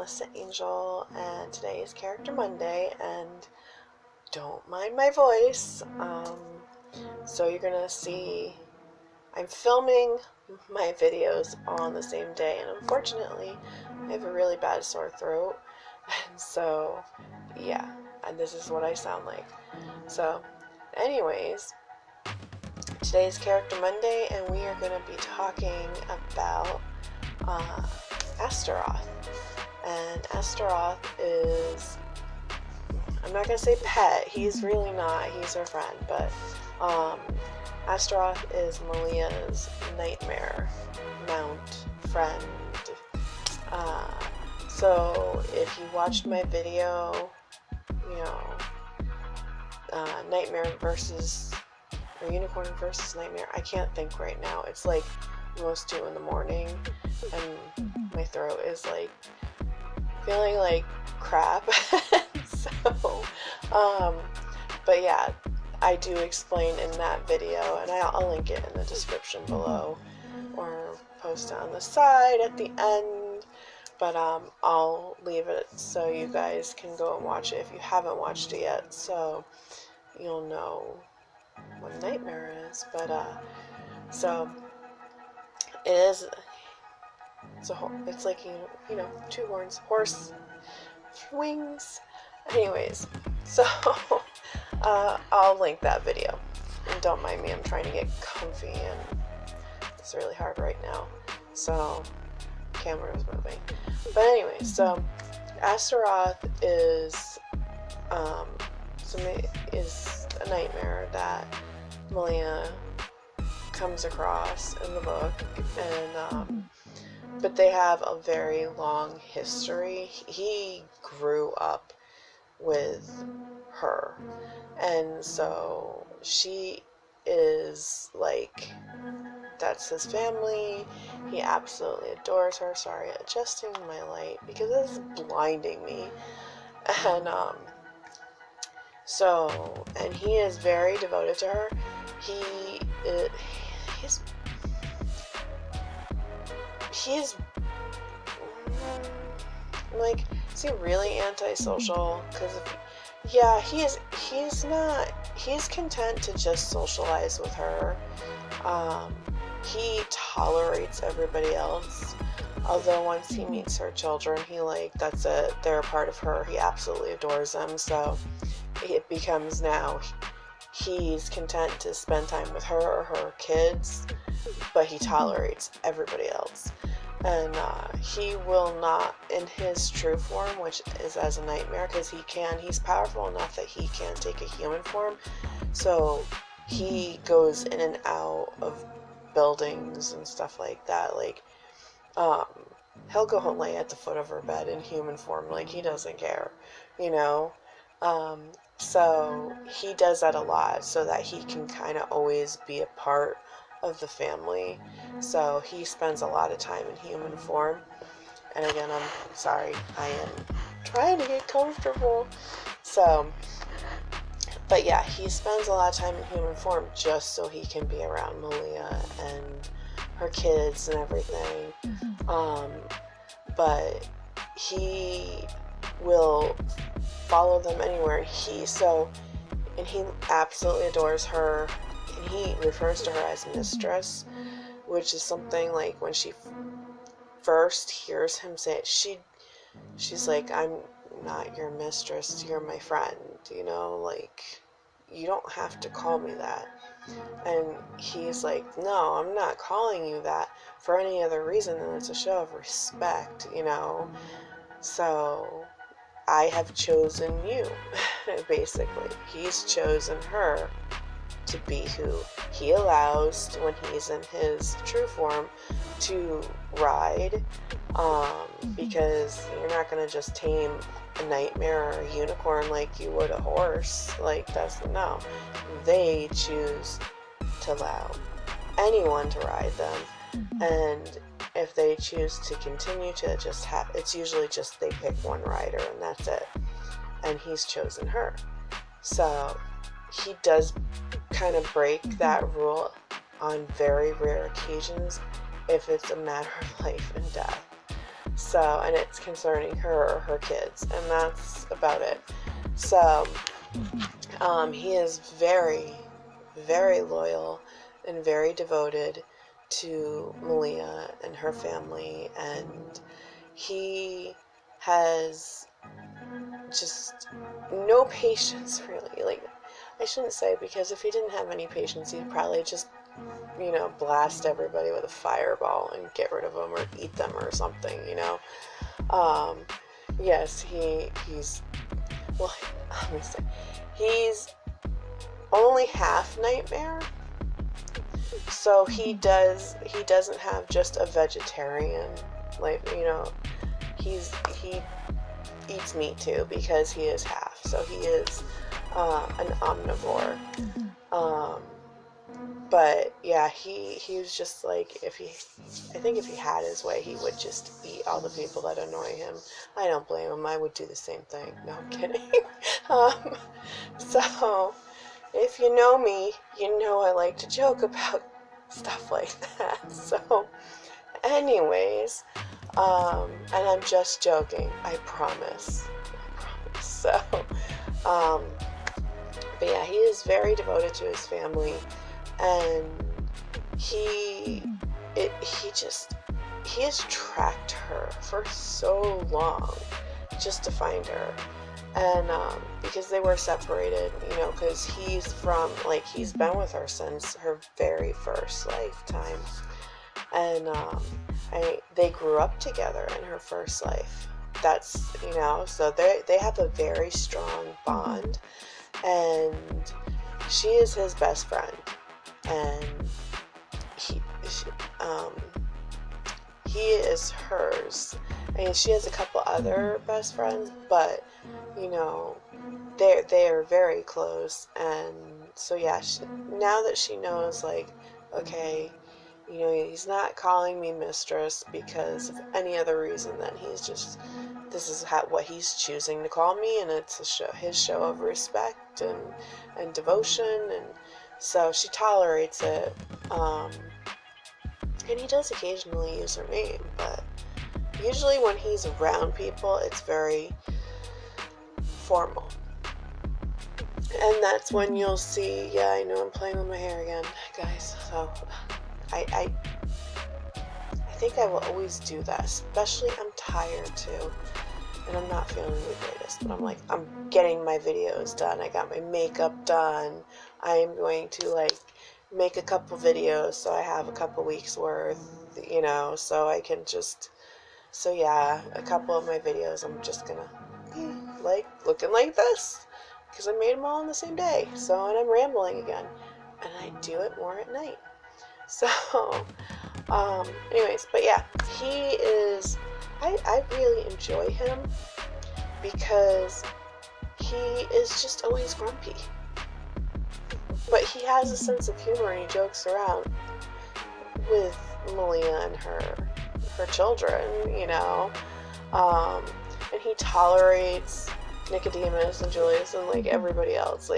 Melissa Angel, and today is Character Monday, and don't mind my voice. So you're gonna see I'm filming my videos on the same day, and unfortunately I have a really bad sore throat, and so yeah, and this is what I sound like. So anyways, today's Character Monday, and we are going to be talking about Asteroth. And Asteroth is, I'm not going to say pet, he's really not, he's her friend, but Asteroth is Malia's nightmare mount friend. So if you watched my video, Nightmare versus or Unicorn versus Nightmare, I can't think right now. It's like almost 2 in the morning, and my throat is like feeling like crap. So, but yeah, I do explain in that video, and I'll link it in the description below or post it on the side at the end. But I'll leave it so you guys can go and watch it if you haven't watched it yet, so you'll know what Nightmare is. But so it is. It's like 2 horns, horse wings. Anyways, so I'll link that video. And don't mind me, I'm trying to get comfy, and it's really hard right now. So camera is moving. But anyway, so Asteroth is a nightmare that Malia comes across in the book, and but they have a very long history. He grew up with her, and so she is like, that's his family. He absolutely adores her. Sorry, adjusting my light because it's blinding me. And and he is very devoted to her. He's like, is he really antisocial? Because yeah, he's content to just socialize with her. He tolerates everybody else, although once he meets her children, that's it, they're a part of her. He absolutely adores them. So it becomes now he's content to spend time with her or her kids, but he tolerates everybody else. And he will not, in his true form, which is as a nightmare, because he's powerful enough that he can take a human form. So he goes in and out of buildings and stuff like that. Like, he'll go and lay at the foot of her bed in human form. Like, he doesn't care, So he does that a lot so that he can kind of always be a part of the family. So he spends a lot of time in human form. And again, I'm sorry, I am trying to get comfortable. So, but yeah, he spends a lot of time in human form just so he can be around Malia and her kids and everything. But he will follow them anywhere. And he absolutely adores her, and he refers to her as mistress, which is something like when she first hears him say it, she's like, I'm not your mistress, you're my friend, like, you don't have to call me that. And he's like, no, I'm not calling you that for any other reason than it's a show of respect, so I have chosen you. Basically, he's chosen her to be who he allows when he's in his true form to ride, because you're not going to just tame a nightmare or a unicorn like you would a horse. Like, no, they choose to allow anyone to ride them, and if they choose to continue to just it's usually just they pick one rider and that's it, and he's chosen her. So he does kind of break that rule on very rare occasions if it's a matter of life and death. So, and it's concerning her or her kids, and that's about it. So, he is very, very loyal and very devoted to Malia and her family, and he has just no patience, really. Like, I shouldn't say, because if he didn't have any patience, he'd probably just, blast everybody with a fireball and get rid of them or eat them or something, Um, yes, he's, well, let me say, he's only half nightmare, so he doesn't have just a vegetarian, like, he eats meat too, because he is half, so he is an omnivore. But yeah, he was just like, I think if he had his way, he would just eat all the people that annoy him. I don't blame him. I would do the same thing. No, I'm kidding. um, so if you know me, you know I like to joke about stuff like that. So anyways, and I'm just joking. I promise. So, but yeah, he is very devoted to his family, and he has tracked her for so long just to find her. And because they were separated, because he's been with her since her very first lifetime, and they grew up together in her first life. That's, so they have a very strong bond, and she is his best friend, and he is hers. I mean, she has a couple other best friends, but they are very close. And so yeah, now that she knows, like, okay, he's not calling me mistress because of any other reason than this is what he's choosing to call me, and it's his show of respect and devotion, and so she tolerates it. And he does occasionally use her name, but usually when he's around people, it's very formal. And that's when you'll see, yeah, I know I'm playing with my hair again, guys, so I think I will always do that, especially I'm tired too, and I'm not feeling the greatest, but I'm getting my videos done, I got my makeup done, I'm going to make a couple videos so I have a couple weeks worth, so I can so yeah, a couple of my videos I'm just gonna be looking like this, because I made them all on the same day, and I'm rambling again, and I do it more at night. So, anyways, but yeah, he is, I really enjoy him because he is just always grumpy. But he has a sense of humor, and he jokes around with Malia and her children, and he tolerates Nicodemus and Julius and everybody else.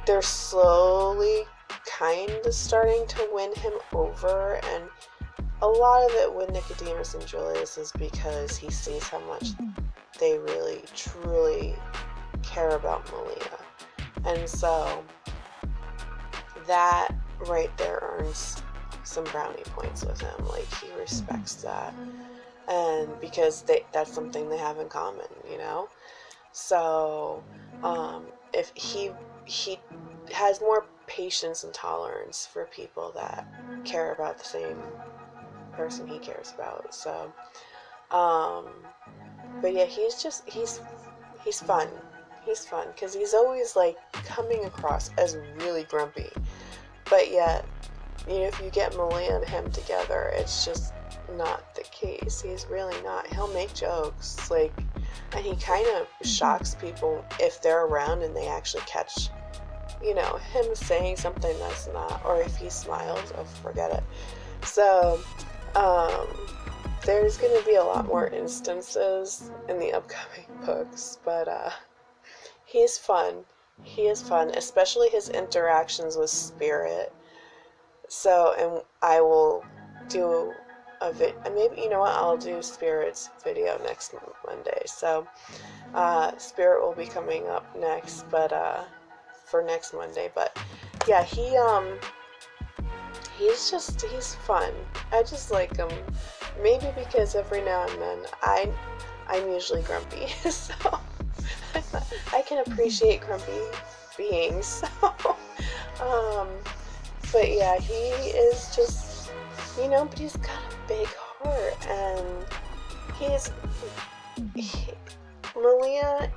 They're slowly kind of starting to win him over, and a lot of it with Nicodemus and Julius is because he sees how much they really truly care about Malia, and so that right there earns some brownie points with him. He respects that, and because that's something they have in common, so if he has more patience and tolerance for people that care about the same person he cares about. So but yeah, he's fun. He's fun because he's always coming across as really grumpy, but yet if you get Malia and him together, it's just not the case. He's really not. He'll make jokes, and he kind of shocks people if they're around and they actually catch, him saying something that's not, or if he smiles, oh, forget it. So, there's going to be a lot more instances in the upcoming books, but, he's fun. He is fun, especially his interactions with Spirit. So, and I will do maybe, you know what, I'll do Spirit's video next Monday. So Spirit will be coming up next, but for next Monday. But yeah, he's fun. I just like him. Maybe because every now and then I'm usually grumpy, so I can appreciate grumpy beings. So, but yeah, he is just, but he's got a big heart, and Malia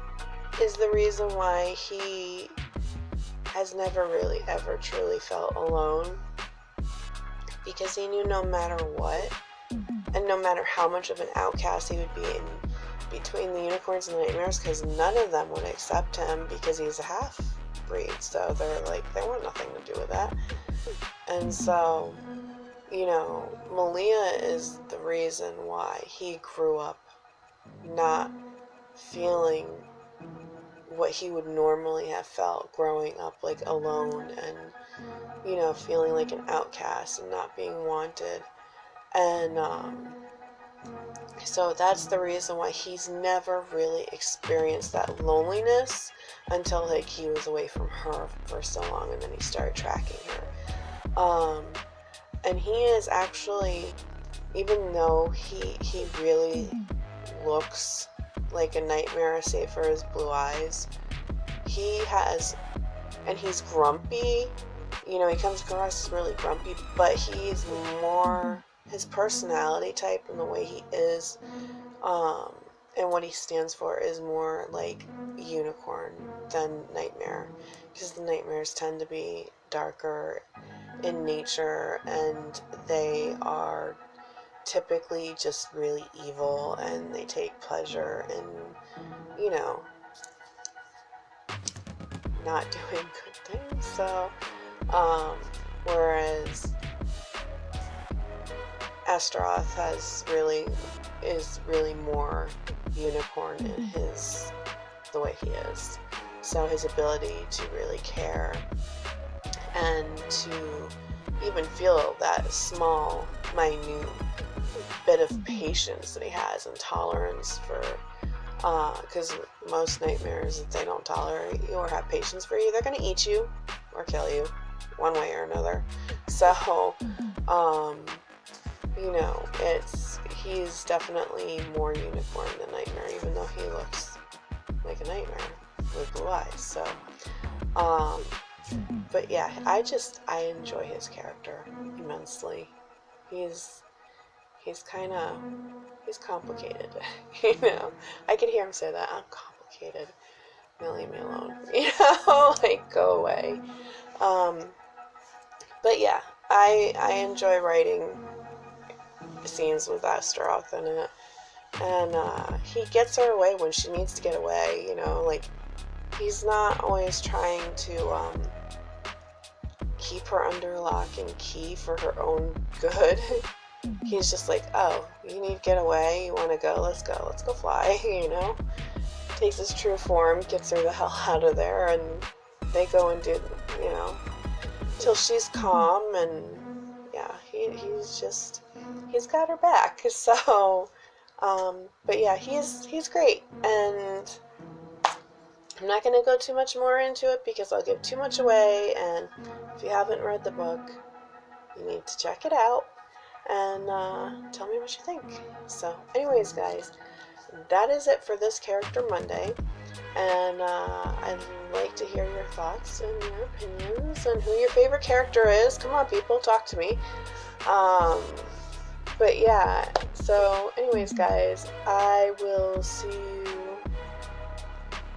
is the reason why he has never really ever truly felt alone, because he knew no matter what, and no matter how much of an outcast he would be in between the unicorns and the nightmares, because none of them would accept him because he's a half-breed, so they want nothing to do with that. And so, Malia is the reason why he grew up not feeling what he would normally have felt growing up, like alone, and feeling like an outcast and not being wanted. And so that's the reason why he's never really experienced that loneliness until he was away from her for so long, and then he started tracking her. And he is actually, even though he really looks like a nightmare save for his blue eyes, and he's grumpy, he comes across as really grumpy, but he's more, his personality type and the way he is, and what he stands for is more like unicorn than nightmare, because the nightmares tend to be darker in nature, and they are typically just really evil, and they take pleasure in, not doing good things. So, whereas Asteroth is really more unicorn in the way he is. So his ability to really care and to even feel that small, minute bit of patience that he has and tolerance for, because most nightmares, if they don't tolerate you or have patience for you, they're going to eat you or kill you one way or another. So, he's definitely more unicorn than nightmare, even though he looks like a nightmare with blue eyes. So, but yeah, I enjoy his character immensely. He's complicated. I could hear him say that. I'm complicated. Leave me alone. Go away. But yeah, I enjoy writing scenes with Asteroth in it, and he gets her away when she needs to get away. He's not always trying to keep her under lock and key for her own good. He's just like, oh, you need to get away, you want to go, let's go fly, takes his true form, gets her the hell out of there, and they go and do, till she's calm, and yeah, he's got her back. So, but yeah, he's great, and I'm not going to go too much more into it because I'll give too much away, and if you haven't read the book, you need to check it out and tell me what you think. So anyways, guys, that is it for this Character Monday, and I'd like to hear your thoughts and your opinions and who your favorite character is. Come on, people, talk to me. But yeah, so anyways, guys, I will see you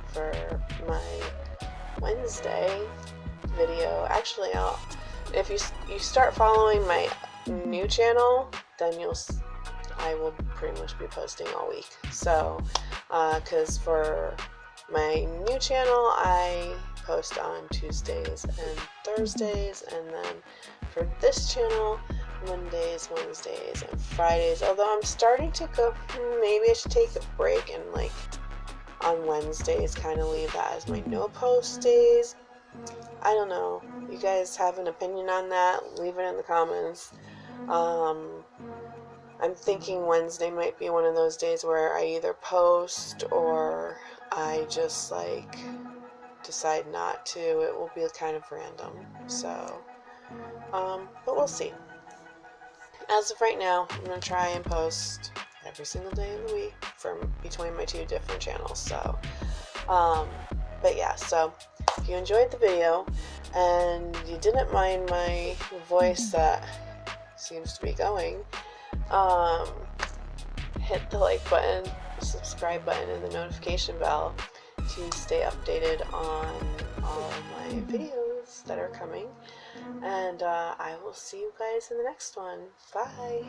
for my Wednesday video. Actually, if you start following my new channel, then I will pretty much be posting all week. So, because for my new channel, I post on Tuesdays and Thursdays, and then for this channel, Mondays, Wednesdays, and Fridays. Although I'm starting to go, maybe I should take a break and on Wednesdays kind of leave that as my no post days. I don't know. You guys have an opinion on that? Leave it in the comments. I'm thinking Wednesday might be one of those days where I either post or I just like decide not to. It will be kind of random. So, but we'll see. As of right now, I'm going to try and post every single day of the week from between my two different channels. So, but yeah, so if you enjoyed the video and you didn't mind my voice that seems to be going, hit the like button, the subscribe button, and the notification bell to stay updated on all of my videos that are coming. And I will see you guys in the next one. Bye!